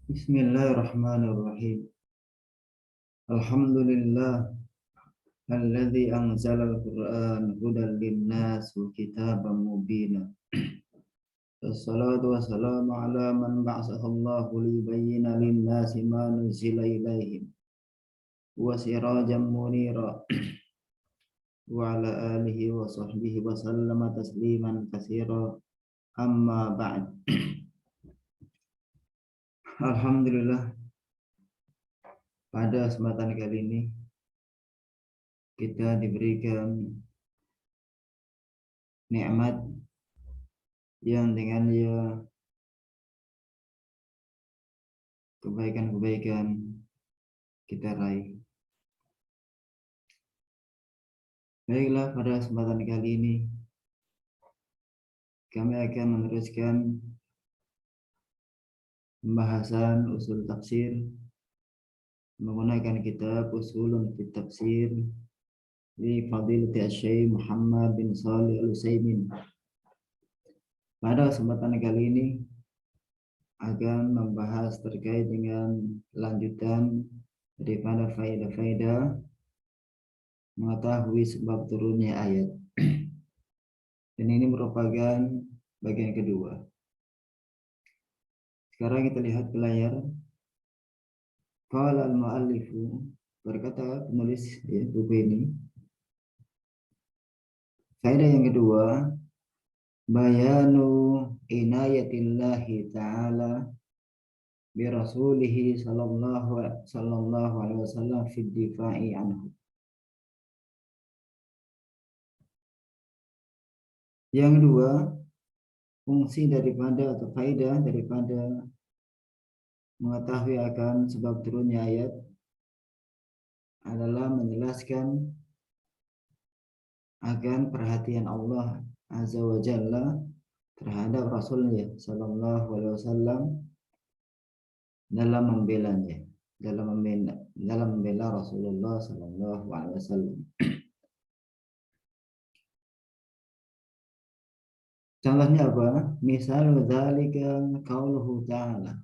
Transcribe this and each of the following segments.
Bismillahirrahmanirrahim. Alhamdulillah alladzi anzala al-Qur'an hudan lin-nas wa kitaban mubina. Wassalatu wassalamu ala man ba'athahu Allahu liyubayyina lin-nasi ma nuzila ilaihim wa sirajan munira wa ala alihi wa sahbihi wa sallama tasliman katsira amma ba'd. Alhamdulillah, pada kesempatan kali ini kita diberikan nikmat yang dengannya kebaikan-kebaikan kita raih. Baiklah, pada kesempatan kali ini kami akan meneruskan pembahasan usul tafsir menggunakan kitab Usulun fi Tafsir di Fadilati Syekh Muhammad bin Shalih Al-Utsaimin. Pada kesempatan kali ini akan membahas terkait dengan lanjutan daripada faedah-faedah mengetahui sebab turunnya ayat. Dan ini merupakan bagian kedua. Sekarang kita lihat ke layar. Qala al-mu'allifu, berkata penulis buku ini, faedah yang kedua, bayanu inayatillahi ta'ala bi rasulihi sallallahu alaihi wasallam fi difa'i anhu. Yang kedua, fungsi daripada atau faedah daripada mengetahui akan sebab turunnya ayat adalah menjelaskan akan perhatian Allah Azza wa Jalla terhadap Rasulnya sallallahu alaihi wasallam dalam membelanya, dalam membela Rasulullah sallallahu alaihi wasallam. Contohnya apa? Misal dzalika qauluhu ta'ala.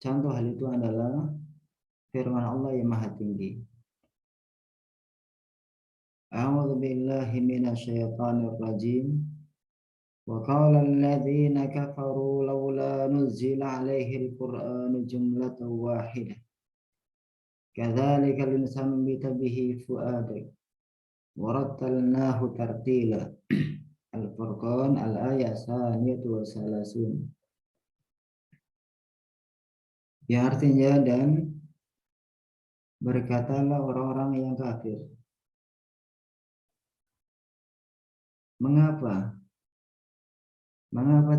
Contoh hal itu adalah firman Allah yang Maha Tinggi. A'udzu billahi minasyaitonir rajim. Wa qala alladziina kafaru laula nuzila 'alaihi al-Qur'anu jumlatan wahidah. Kadzalika linusammita bihi fu'adak. Wa rattalnahu tartila. Al-Furqan al-ayat 31. Yang artinya, dan berkatalah orang-orang yang kafir, mengapa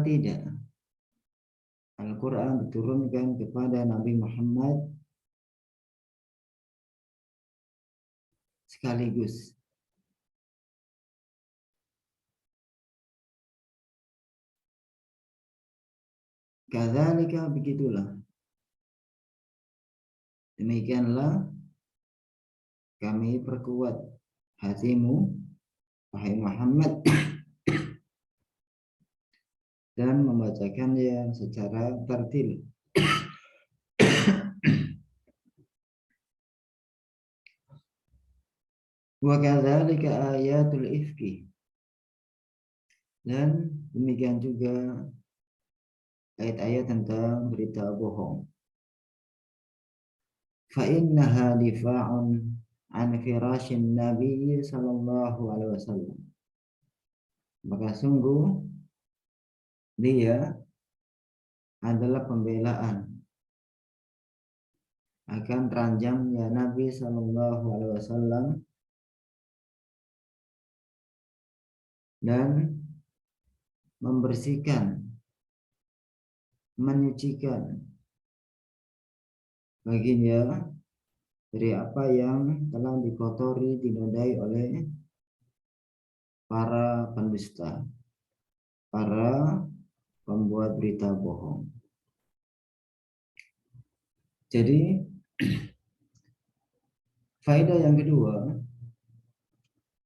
tidak Al-Quran diturunkan kepada Nabi Muhammad sekaligus? Kadzalika, begitulah, demikianlah kami perkuat hatimu, wahai Muhammad, dan membacakannya secara tertil. Wa kadzalika ayatul ifki, dan demikian juga ayat-ayat tentang berita bohong. Fa innaha difa'un an firashin Nabi sallallahu alaihi wasallam. Maka sungguh dia adalah pembelaan akan ranjangnya Nabi sallallahu alaihi wasallam dan membersihkan, menyucikan baginya dari apa yang telah dikotori, dinodai oleh para pendusta, para pembuat berita bohong. Jadi faedah yang kedua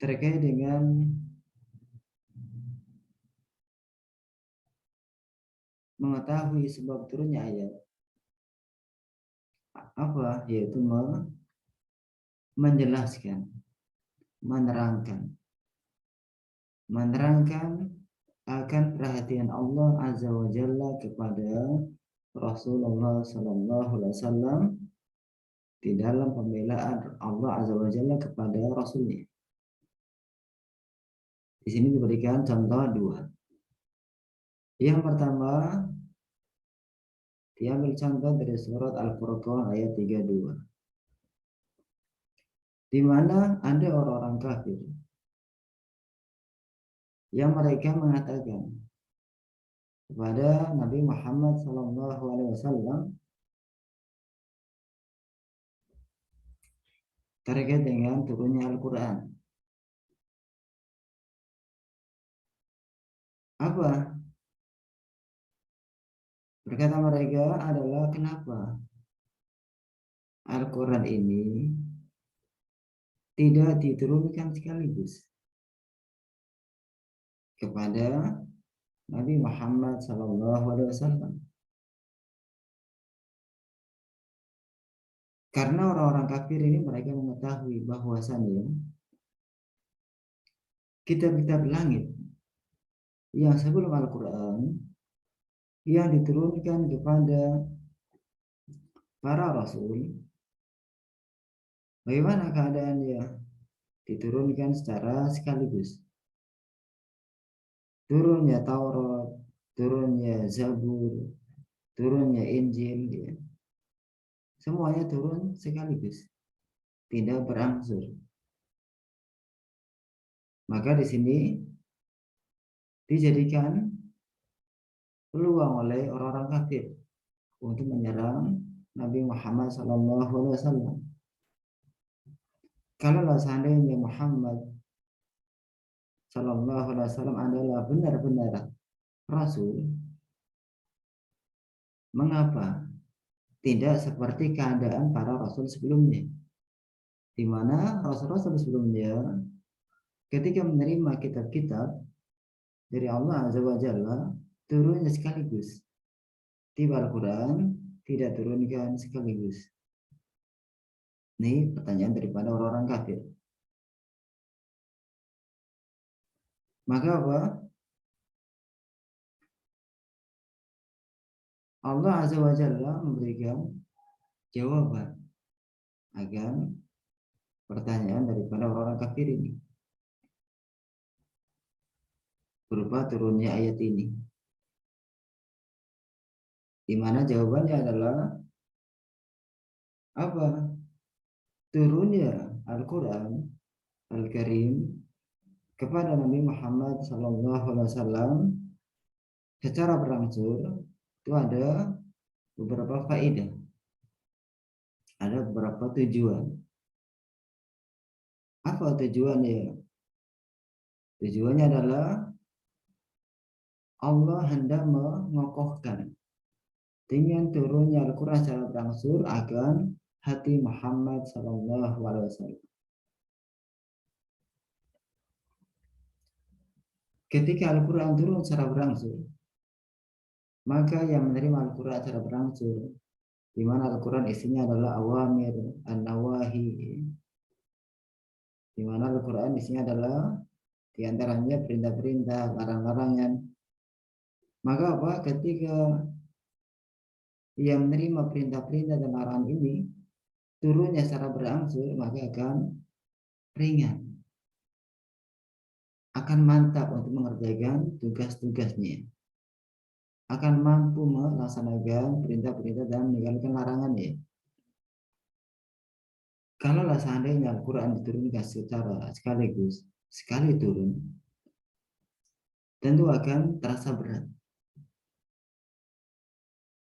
terkait dengan mengetahui sebab turunnya ayat apa? Yaitu menjelaskan, menerangkan akan perhatian Allah Azza wa Jalla kepada Rasulullah Sallallahu Alaihi Wasallam di dalam pembelaan Allah Azza wa Jalla kepada Rasulnya. Di sini diberikan contoh dua. Yang pertama, diambil contoh dari surat Al-Furqan ayat 32. Di mana ada orang-orang kafir yang mereka mengatakan kepada Nabi Muhammad SAW terkait dengan turunnya Al-Quran. Apa? Berkata mereka adalah kenapa Al-Quran ini tidak diturunkan sekaligus kepada Nabi Muhammad SAW. Karena orang-orang kafir ini mereka mengetahui bahwasannya kitab-kitab langit yang sebelum Al-Quran yang diturunkan kepada para rasul, bagaimana keadaannya? Diturunkan secara sekaligus. Turunnya Taurat, turunnya Zabur, turunnya Injil, ya. Semuanya turun sekaligus, tidak berangsur. Maka di sini dijadikan peluang oleh orang-orang kafir untuk menyerang Nabi Muhammad SAW. Kalau seandainya Muhammad SAW adalah benar-benar Rasul, mengapa tidak seperti keadaan para Rasul sebelumnya, di mana Rasul-Rasul sebelumnya ketika menerima kitab-kitab dari Allah Azza wa Jalla turunnya sekaligus. Tiba Al-Quran tidak turunkan sekaligus. Ini pertanyaan daripada orang-orang kafir. Maka apa? Allah Azza wa Jalla memberikan jawaban akan pertanyaan daripada orang-orang kafir ini berupa turunnya ayat ini, di mana jawabannya adalah apa? Turunnya Al-Quran Al-Karim kepada Nabi Muhammad SAW secara berangsur itu ada beberapa faedah, ada beberapa tujuan. Apa tujuannya? Tujuannya adalah Allah hendak mengokohkan dengan turunnya Al-Quran secara berangsur akan hati Muhammad SAW. Ketika Al-Quran turun secara berangsur, maka yang menerima Al-Quran secara berangsur, di mana Al-Quran isinya adalah awamir, an-nawahi, di mana Al-Quran isinya adalah diantaranya perintah-perintah, larang-larangan. Maka apa? Ketika yang menerima perintah-perintah dan larangan ini turunnya secara berangsur, maka akan ringan, akan mantap untuk mengerjakan tugas-tugasnya, akan mampu melaksanakan perintah-perintah dan meninggalkan larangannya. Kalau seandainya Al-Quran diturunkan secara sekaligus, sekali turun, tentu akan terasa berat.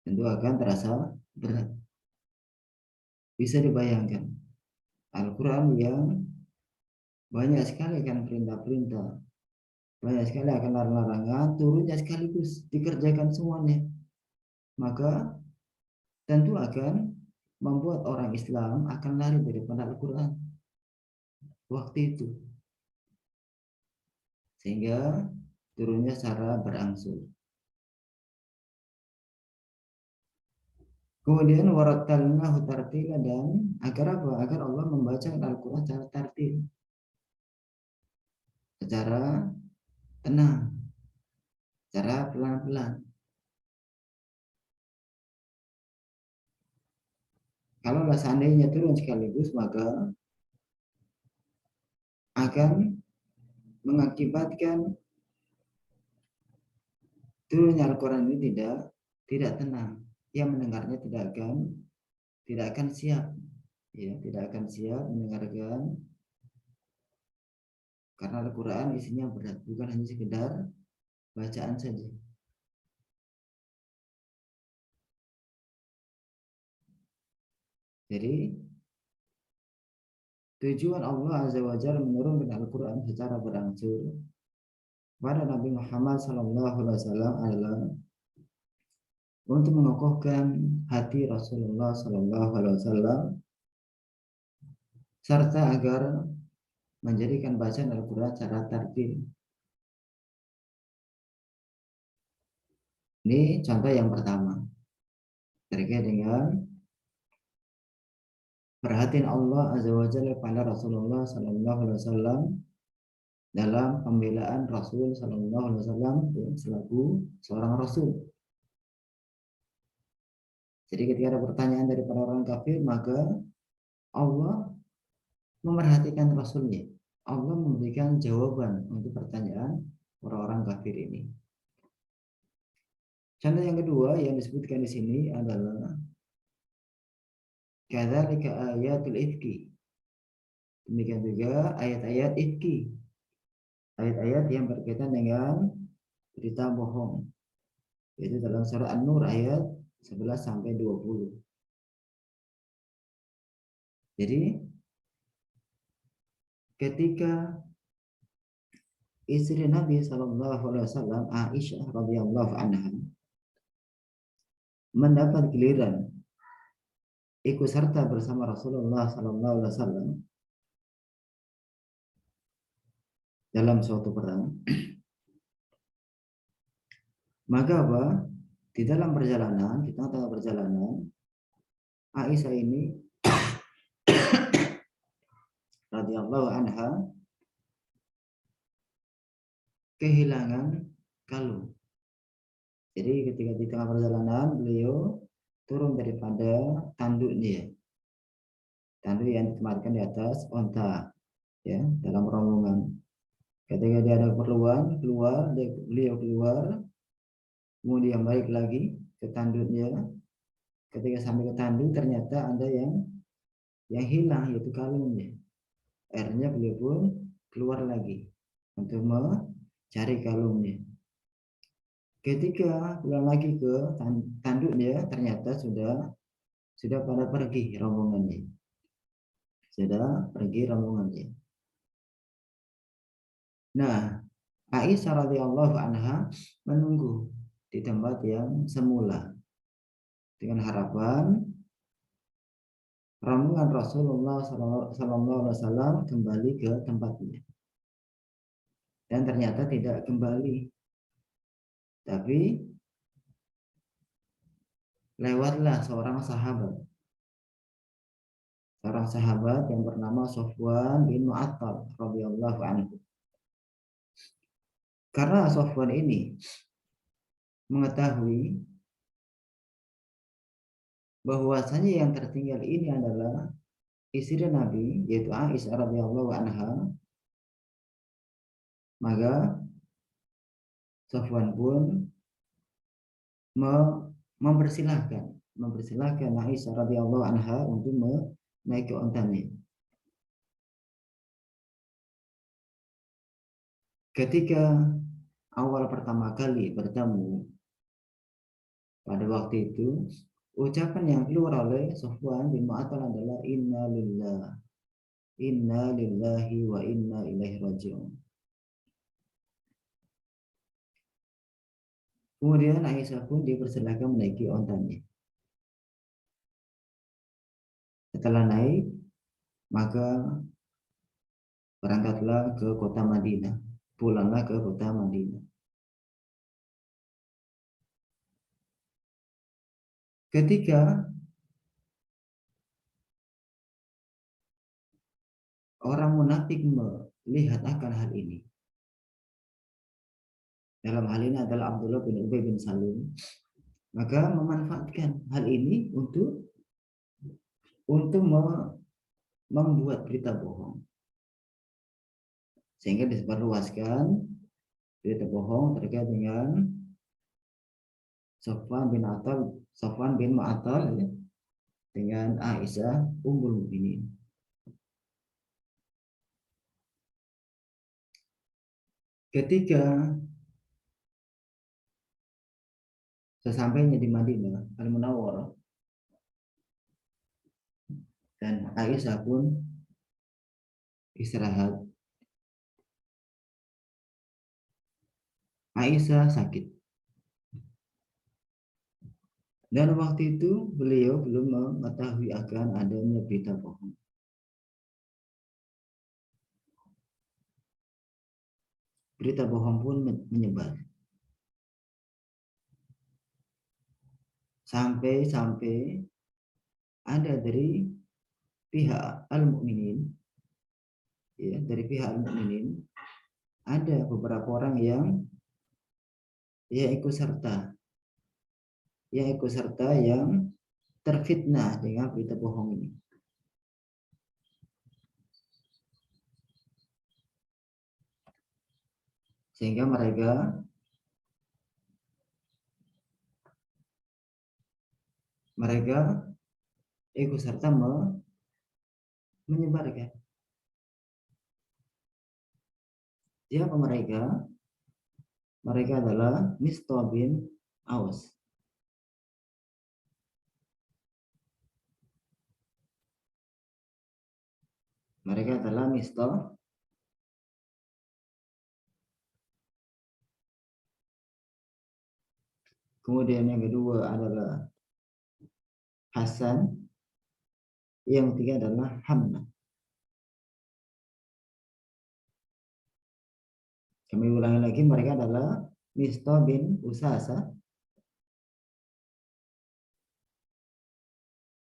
Tentu akan terasa berat. Bisa dibayangkan, Al-Quran yang banyak sekali akan perintah-perintah, banyak sekali akan larangan, turunnya sekaligus, dikerjakan semuanya. Maka tentu akan membuat orang Islam akan lari daripada Al-Quran waktu itu. Sehingga turunnya secara berangsur. Kemudian warattalnahu tartila, dan agar apa? Agar Allah membaca Al-Quran secara tartil, secara tenang, secara pelan-pelan. Kalau seandainya turun sekaligus, maka akan mengakibatkan turunnya Al-Quran ini tidak tenang. Yang mendengarnya tidak akan siap, ya, tidak akan siap mendengarkan, karena Al-Quran isinya berat, bukan hanya sekedar bacaan saja. Jadi tujuan Allah Azza wa Jalla menurunkan Al-Quran secara berangsur pada Nabi Muhammad SAW adalah untuk mengokohkan hati Rasulullah SAW, serta agar menjadikan bacaan Al-Quran secara tartil. Ini contoh yang pertama terkait dengan perhatian Allah Azza wa Jalla pada Rasulullah SAW dalam pembelaan Rasul SAW selaku seorang Rasul. Jadi ketika ada pertanyaan dari para orang kafir, maka Allah memerhatikan Rasulnya. Allah memberikan jawaban untuk pertanyaan orang-orang kafir ini. Contoh yang kedua yang disebutkan di sini adalah kadzalika ayatul ifki. Demikian juga ayat-ayat ifki, ayat-ayat yang berkaitan dengan berita bohong, yaitu dalam surah An-Nur ayat 11 sampai 20. Jadi ketika istri Nabi SAW, Aisyah radhiyallahu anha, mendapat giliran ikut serta bersama Rasulullah SAW dalam suatu perang, maka apa? Di dalam perjalanan, di tengah-tengah perjalanan, Aisyah ini radhiyallahu anha kehilangan kalung. Jadi ketika di tengah perjalanan beliau turun daripada tanduknya, tanduk yang ditempatkan di atas onta, ya, dalam rombongan. Ketika dia ada keperluan keluar, beliau keluar, kemudian balik lagi ke tanduknya. Ketika sampai ke tanduk ternyata ada yang hilang, yaitu kalungnya. Akhirnya beliau pun keluar lagi untuk mencari kalungnya. Ketika pulang lagi ke tanduknya, ternyata sudah pada pergi rombongannya. Sudah pergi rombongannya. Nah, Aisyah radhiyallahu anha menunggu di tempat yang semula dengan harapan rombongan Rasulullah SAW kembali ke tempatnya. Dan ternyata tidak kembali. Tapi lewatlah seorang sahabat. Seorang sahabat yang bernama Sofwan bin Mu'attal radhiyallahu anhu. Karena Sofwan ini mengetahui bahwasanya yang tertinggal ini adalah istri Nabi, yaitu Aisyah radhiyallahu anha, maka Sofwan pun mempersilahkan Aisyah radhiyallahu anha untuk menaiki ontanya. Ketika awal pertama kali bertemu pada waktu itu, ucapan yang keluar oleh Sofwan bin Mu'attal adalah inna lillahi wa inna ilaihi raji'un. Kemudian Aisyah pun dipersilakan menaiki ontanya. Setelah naik, maka berangkatlah ke kota Madinah. Pulanglah ke kota Madinah. Ketika orang munafik melihat akan hal ini, dalam hal ini adalah Abdullah bin Ubay bin Salul, maka memanfaatkan hal ini untuk membuat berita bohong, sehingga disebarluaskan berita bohong terkait dengan Sofwan bin Mu'attal ya, dengan Aisyah Ummul Mukminin. Ketika sesampainya di Madinah Al-Munawwarah, dan Aisyah pun istirahat. Aisyah sakit. Dan waktu itu beliau belum mengetahui akan adanya berita bohong. Berita bohong pun menyebar. Sampai ada dari pihak Al-Mukminin, ya, dari pihak Al-Mukminin ada beberapa orang yang ikut serta yang terfitnah dengan berita bohong ini. Sehingga mereka ikut serta menyebarkan. Siapa mereka? Mereka adalah Mistah bin Aus. Mereka adalah Mistah kemudian yang kedua adalah Hasan, yang ketiga adalah Hamna. Kami ulangi lagi, mereka adalah Mistah bin Usasa,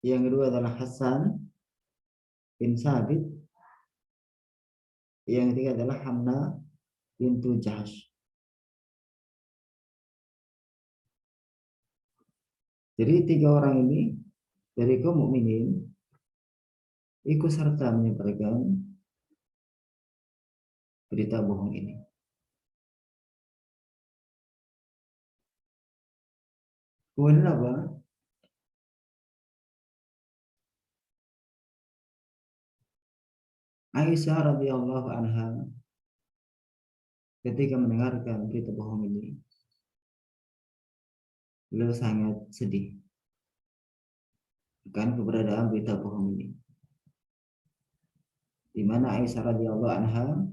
yang kedua adalah Hasan bin Sabit, yang ketiga adalah Hamna bintu Jahash. Jadi tiga orang ini dari kaum mukminin ikut serta menyebarkan berita bohong ini. Kemudian apa? Aisyah radhiyallahu anha ketika mendengarkan berita bohong ini, beliau sangat sedih akan keberadaan berita bohong ini, di mana Aisyah radhiyallahu anha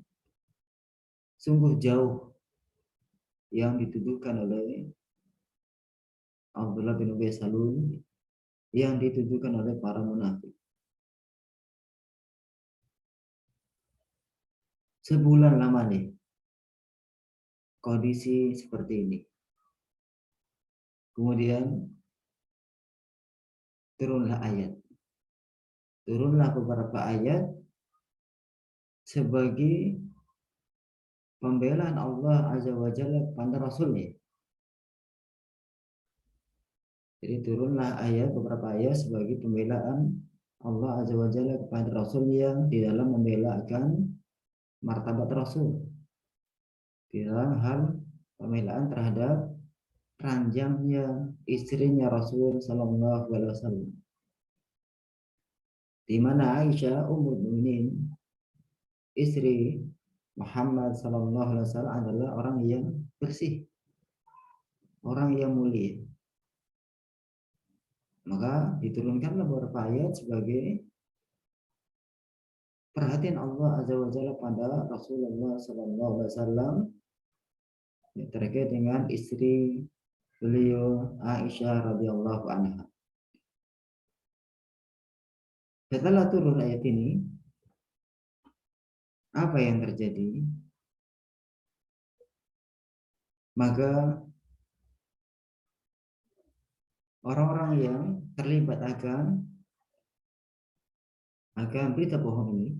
sungguh jauh yang dituduhkan oleh Abdullah bin Ubay Salul, yang dituduhkan oleh para munafik. Sebulan lamanya kondisi seperti ini. Kemudian turunlah beberapa ayat sebagai pembelaan Allah Azza wa Jalla kepada Rasulnya. Jadi turunlah beberapa ayat sebagai pembelaan Allah Azza wa Jalla kepada Rasul yang di dalam membelakan martabat Rasul, di dalam hal pembelaan terhadap ranjangnya istrinya Rasul Sallallahu Alaihi Wasallam, di mana Aisyah Ummul Mukminin, istri Muhammad Sallallahu Alaihi Wasallam, adalah orang yang bersih, orang yang mulia. Maka diturunkanlah beberapa ayat sebagai perhatian Allah Azza wa Jalla pada Rasulullah Sallallahu Alaihi Wasallam terkait dengan istri beliau Aisyah radhiyallahu anha. Setelah turun ayat ini, apa yang terjadi? Maka orang-orang yang terlibat akan berita bohong ini,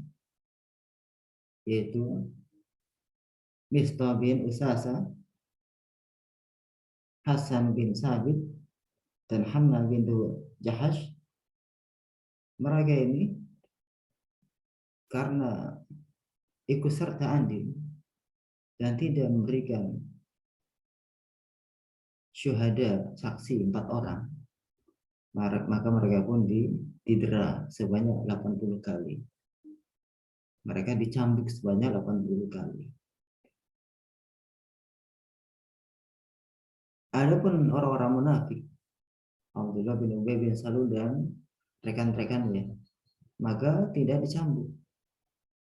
yaitu Mistah bin Usasa, Hasan bin Sabit, dan Hamna bin Jahash. Mereka ini karena ikut serta andil dan tidak memberikan syuhada saksi 4 orang, maka mereka pun didera sebanyak 80 kali. Mereka dicambuk sebanyak 80 kali. Adapun orang-orang munafik, Abdullah bin Ubay bin Salul dan rekan-rekannya, maka tidak dicambuk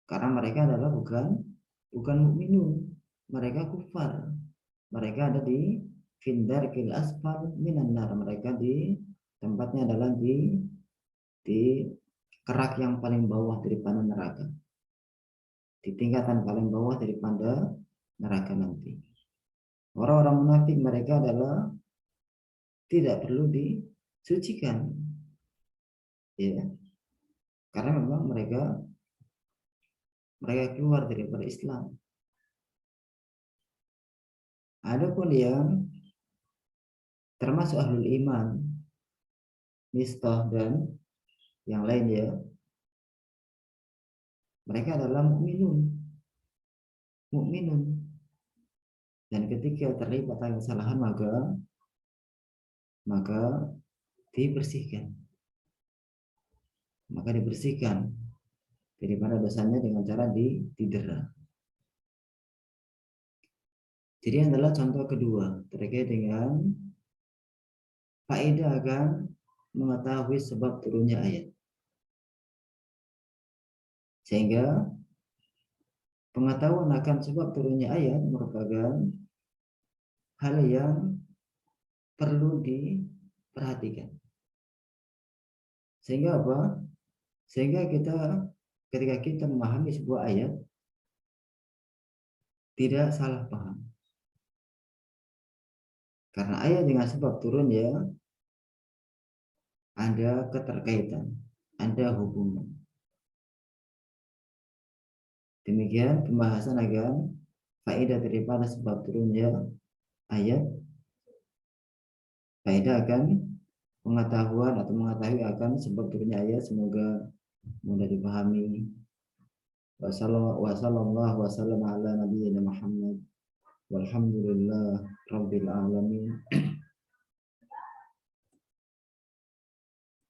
karena mereka adalah bukan mukminun, mereka kufar. Mereka ada di findarkil asfal minan nar, mereka di tempatnya adalah di kerak yang paling bawah daripada neraka, di tingkatan paling bawah daripada neraka nanti. Orang-orang munafik mereka adalah tidak perlu disucikan, ya, karena memang mereka keluar daripada Islam. Adapun yang termasuk ahlul iman, Mistah dan yang lainnya, mereka adalah mukminun, dan ketika terlibat dalam kesalahan maka dibersihkan daripada dosanya dengan cara didera. Jadi adalah contoh kedua terkait dengan faedah akan mengetahui sebab turunnya ayat. Sehingga pengetahuan akan sebab turunnya ayat merupakan hal yang perlu diperhatikan. Sehingga apa? Sehingga ketika kita memahami sebuah ayat tidak salah paham. Karena ayat dengan sebab turunnya ada keterkaitan, ada hubungan. Demikian pembahasan akan faedah daripada sebab turunnya ayat, faedah akan pengetahuan atau mengetahui akan sebab turunnya ayat, semoga mudah dipahami. Wassallallahu wasallam ala nabiyyina Muhammad walhamdulillah rabbil alamin.